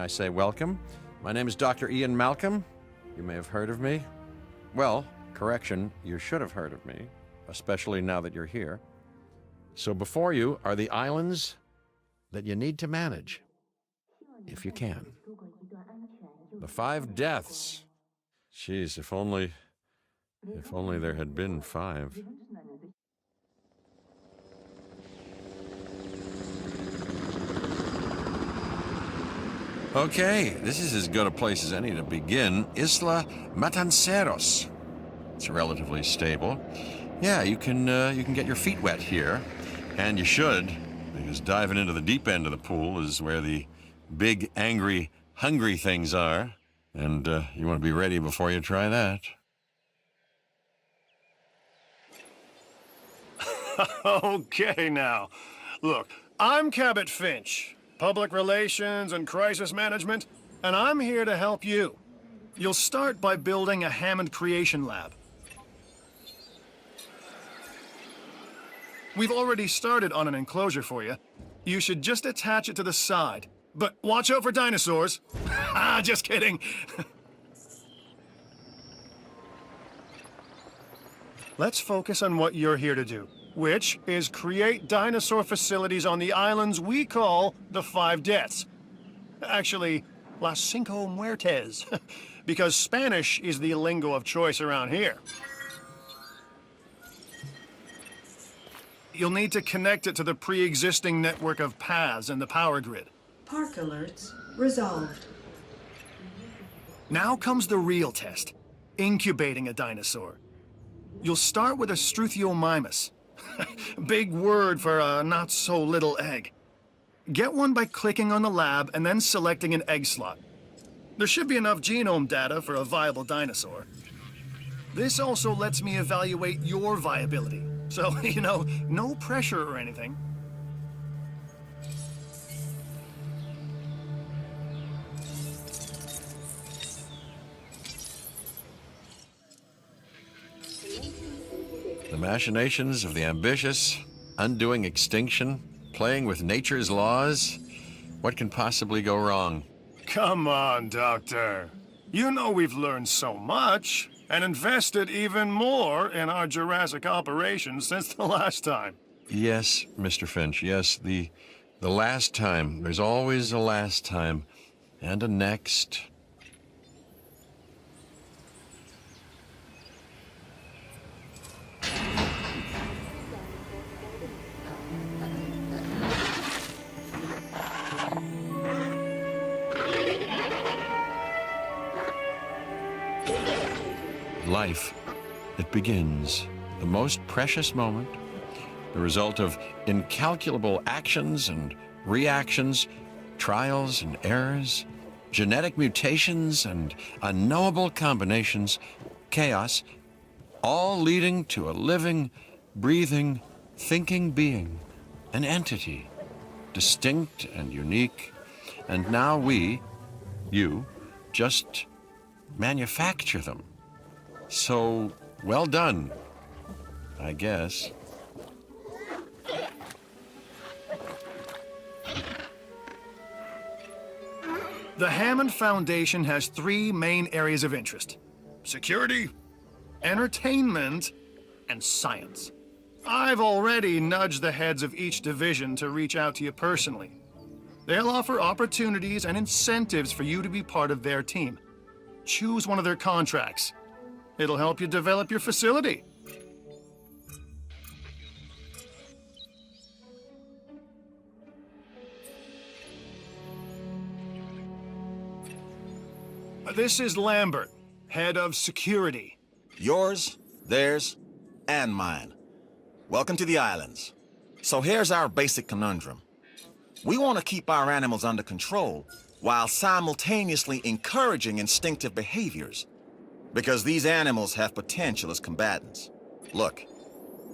I say welcome. My name is Dr. Ian Malcolm. You may have heard of me. Well, correction, you should have heard of me, especially now that you're here. So before you are the islands that you need to manage, if you can. The 5 deaths. Jeez, if only there had been 5. Okay, this is as good a place as any to begin. Isla Matanceros. It's relatively stable. Yeah, you can get your feet wet here, and you should, because diving into the deep end of the pool is where the big, angry, hungry things are, and you want to be ready before you try that. Okay, now. Look, I'm Cabot Finch, Public Relations and Crisis Management, and I'm here to help you. You'll start by building a Hammond Creation Lab. We've already started on an enclosure for you. You should just attach it to the side. But watch out for dinosaurs. Ah, just kidding. Let's focus on what you're here to do, which is create dinosaur facilities on the islands we call the 5 Deaths. Actually, Las Cinco Muertes, because Spanish is the lingo of choice around here. You'll need to connect it to the pre-existing network of paths in the power grid. Park alerts resolved. Now comes the real test, incubating a dinosaur. You'll start with a Struthiomimus. Big word for a not-so-little egg. Get one by clicking on the lab and then selecting an egg slot. There should be enough genome data for a viable dinosaur. This also lets me evaluate your viability. So, you know, no pressure or anything. The machinations of the ambitious, undoing extinction, playing with nature's laws. What can possibly go wrong? Come on, Doctor. You know we've learned so much, and invested even more in our Jurassic operations since the last time. Yes, Mr. Finch, yes, the last time. There's always a last time, and a next. Life, it begins, the most precious moment, the result of incalculable actions and reactions, trials and errors, genetic mutations and unknowable combinations, chaos, all leading to a living, breathing, thinking being, an entity, distinct and unique, and now we, you, just manufacture them. So, well done, I guess. The Hammond Foundation has 3 main areas of interest: security, entertainment, and science. I've already nudged the heads of each division to reach out to you personally. They'll offer opportunities and incentives for you to be part of their team. Choose one of their contracts. It'll help you develop your facility. This is Lambert, head of security. Yours, theirs, and mine. Welcome to the islands. So here's our basic conundrum. We want to keep our animals under control while simultaneously encouraging instinctive behaviors. Because these animals have potential as combatants. Look,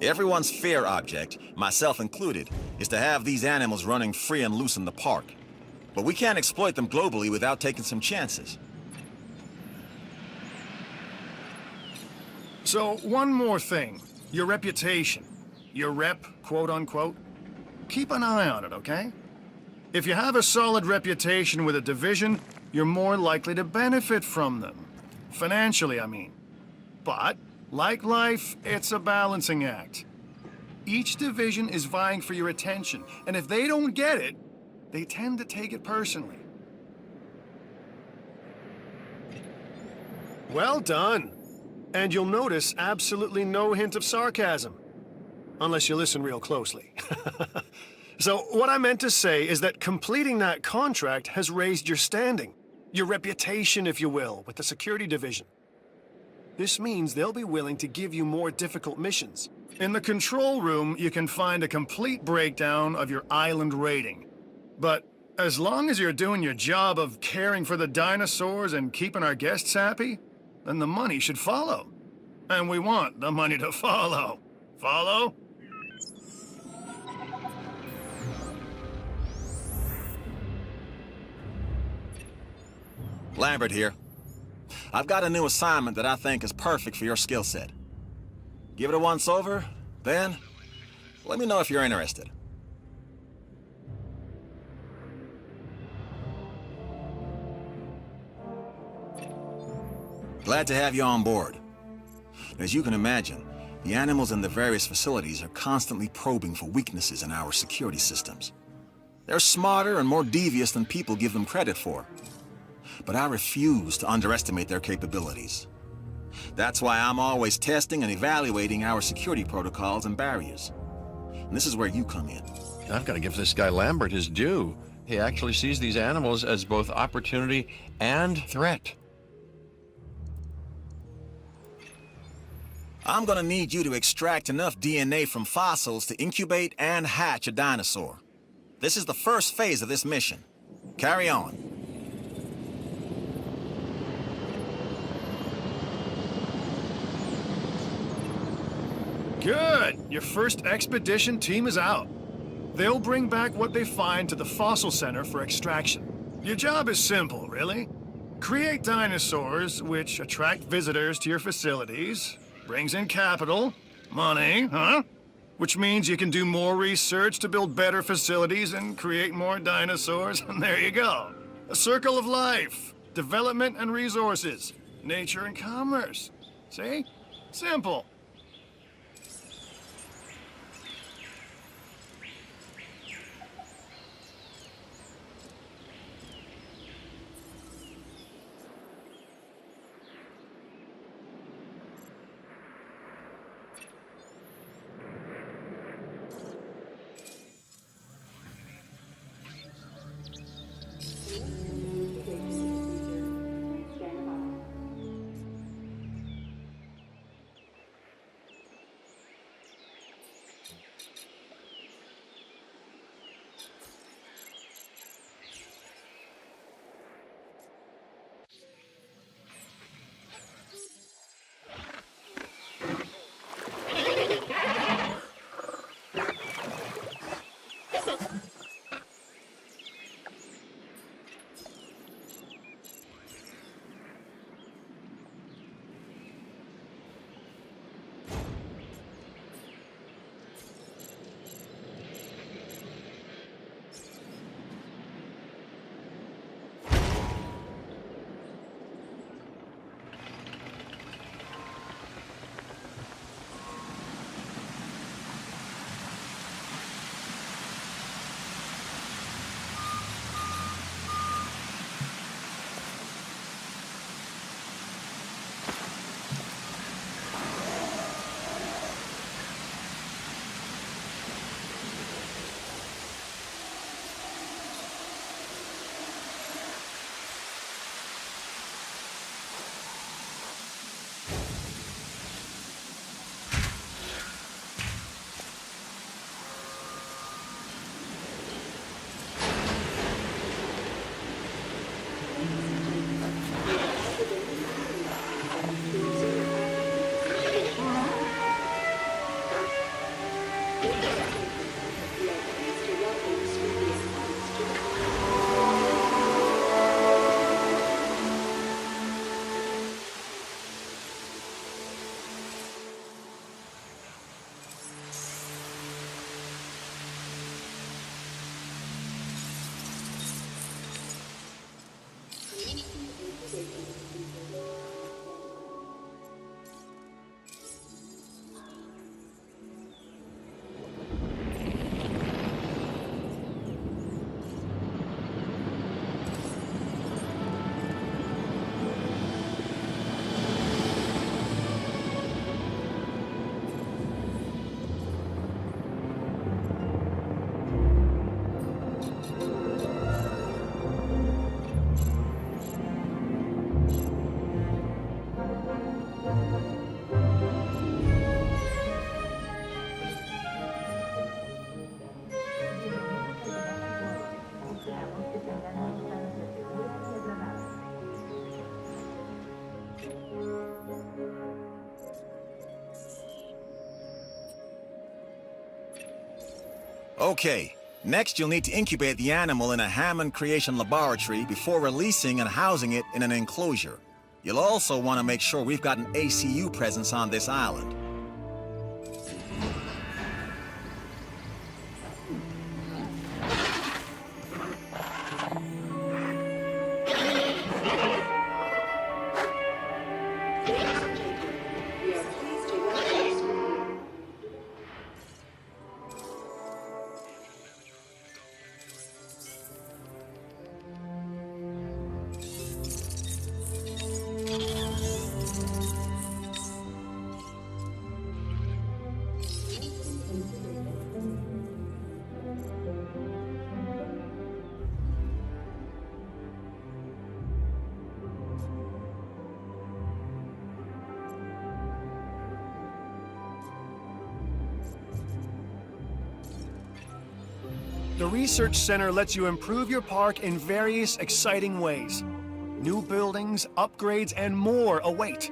everyone's fear object, myself included, is to have these animals running free and loose in the park. But we can't exploit them globally without taking some chances. So, one more thing. Your reputation. Your rep, quote-unquote. Keep an eye on it, okay? If you have a solid reputation with a division, you're more likely to benefit from them. Financially, I mean. But, like life, it's a balancing act. Each division is vying for your attention, and if they don't get it, they tend to take it personally. Well done. And you'll notice absolutely no hint of sarcasm. Unless you listen real closely. So, what I meant to say is that completing that contract has raised your standing. Your reputation, if you will, with the security division. This means they'll be willing to give you more difficult missions. In the control room, you can find a complete breakdown of your island rating. But as long as you're doing your job of caring for the dinosaurs and keeping our guests happy, then the money should follow. And we want the money to follow. Follow? Lambert here. I've got a new assignment that I think is perfect for your skill set. Give it a once over, then let me know if you're interested. Glad to have you on board. As you can imagine, the animals in the various facilities are constantly probing for weaknesses in our security systems. They're smarter and more devious than people give them credit for. But I refuse to underestimate their capabilities. That's why I'm always testing and evaluating our security protocols and barriers. And this is where you come in. I've got to give this guy Lambert his due. He actually sees these animals as both opportunity and threat. I'm gonna need you to extract enough DNA from fossils to incubate and hatch a dinosaur. This is the first phase of this mission. Carry on. Good! Your first expedition team is out. They'll bring back what they find to the fossil center for extraction. Your job is simple, really. Create dinosaurs, which attract visitors to your facilities, brings in capital, money, huh? Which means you can do more research to build better facilities and create more dinosaurs, and there you go. A circle of life, development and resources, nature and commerce. See? Simple. Okay, next you'll need to incubate the animal in a Hammond creation laboratory before releasing and housing it in an enclosure. You'll also want to make sure we've got an ACU presence on this island. We are pleased to welcome you. The Research Center lets you improve your park in various exciting ways. New buildings, upgrades, and more await.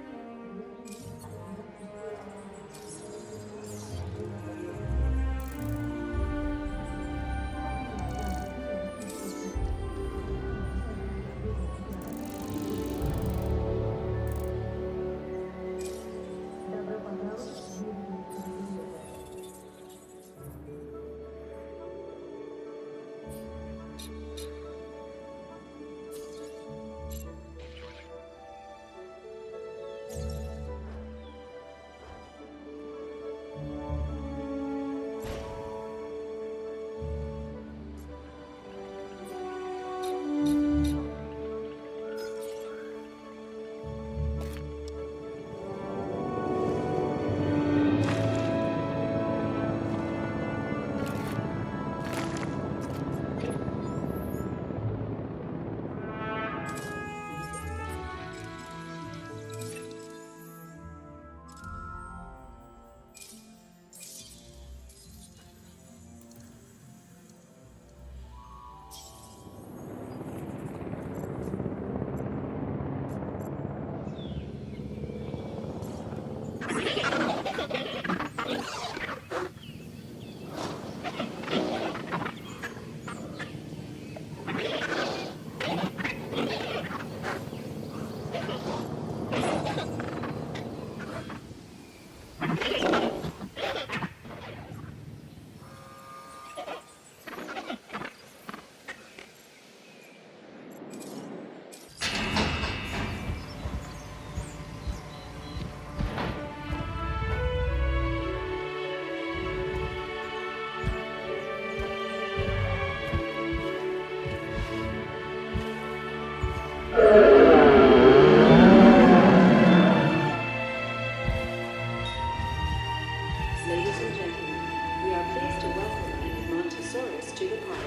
Ladies and gentlemen, we are pleased to welcome the Montosaurus to the park.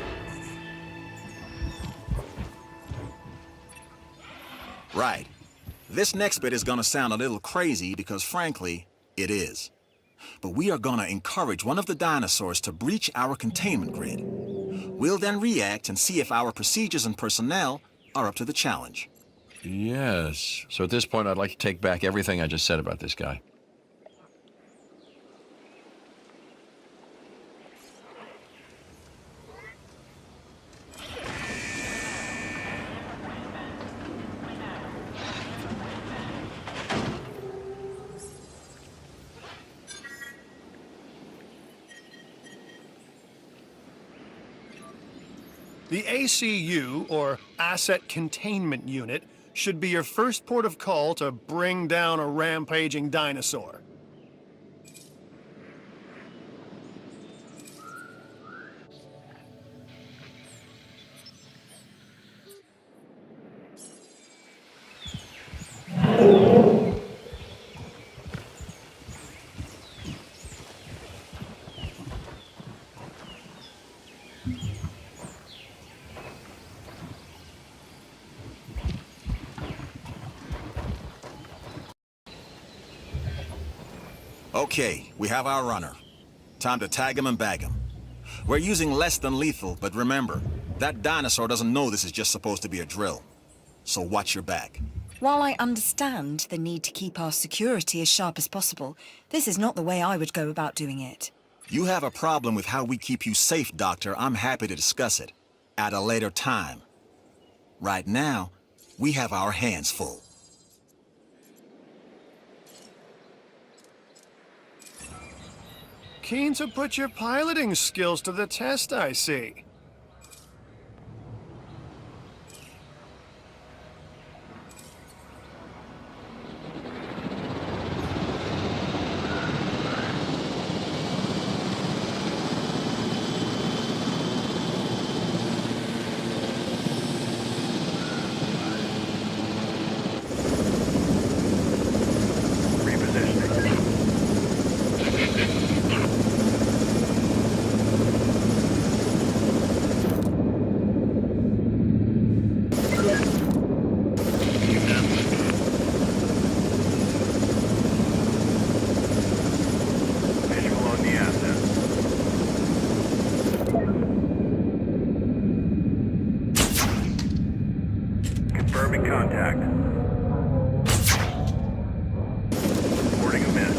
Right. This next bit is gonna sound a little crazy because frankly, it is. But we are gonna encourage one of the dinosaurs to breach our containment grid. We'll then react and see if our procedures and personnel are up to the challenge. Yes. So at this point, I'd like to take back everything I just said about this guy. The ACU, or Asset Containment Unit, should be your first port of call to bring down a rampaging dinosaur. Okay, we have our runner. Time to tag him and bag him. We're using less than lethal, but remember, that dinosaur doesn't know this is just supposed to be a drill. So watch your back. While I understand the need to keep our security as sharp as possible, this is not the way I would go about doing it. You have a problem with how we keep you safe, Doctor. I'm happy to discuss it at a later time. Right now, we have our hands full. Keen to put your piloting skills to the test, I see. Confirming contact. Reporting a miss.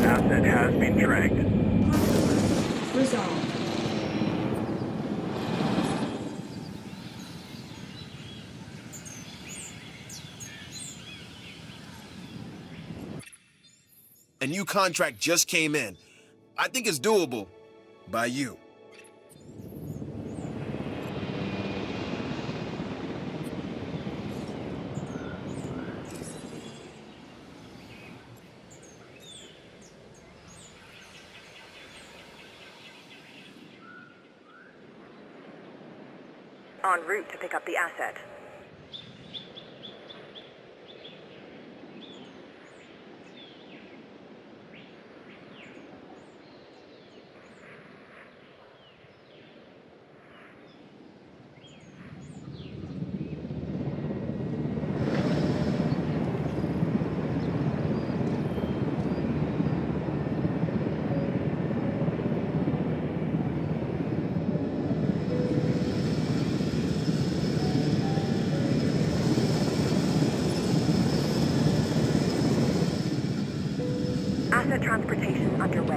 Asset has been tracked. Resolved. A new contract just came in. I think it's doable. By you. En route to pick up the asset. Asset transportation underway.